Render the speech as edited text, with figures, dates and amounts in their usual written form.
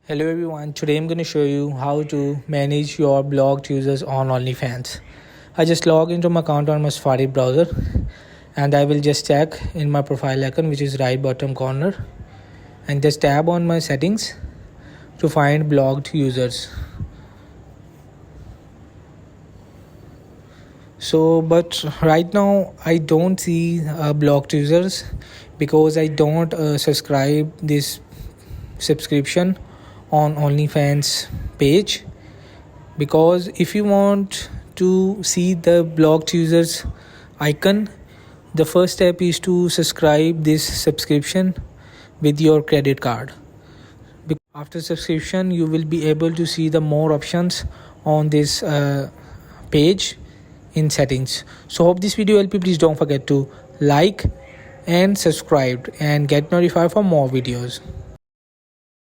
Hello everyone, today I'm going to show you how to manage your blocked users on OnlyFans. I just log into my account on my Safari browser and I will just check in my profile icon, which is right bottom corner, and just tab on my settings to find blocked users. But right now I don't see blocked users because I don't subscribe this subscription on OnlyFans page. Because if you want to see the blocked users icon, the first step is to subscribe this subscription with your credit card. After subscription, you will be able to see the more options on this page in settings. So hope this video helped you. Please don't forget to like and subscribe and get notified for more videos.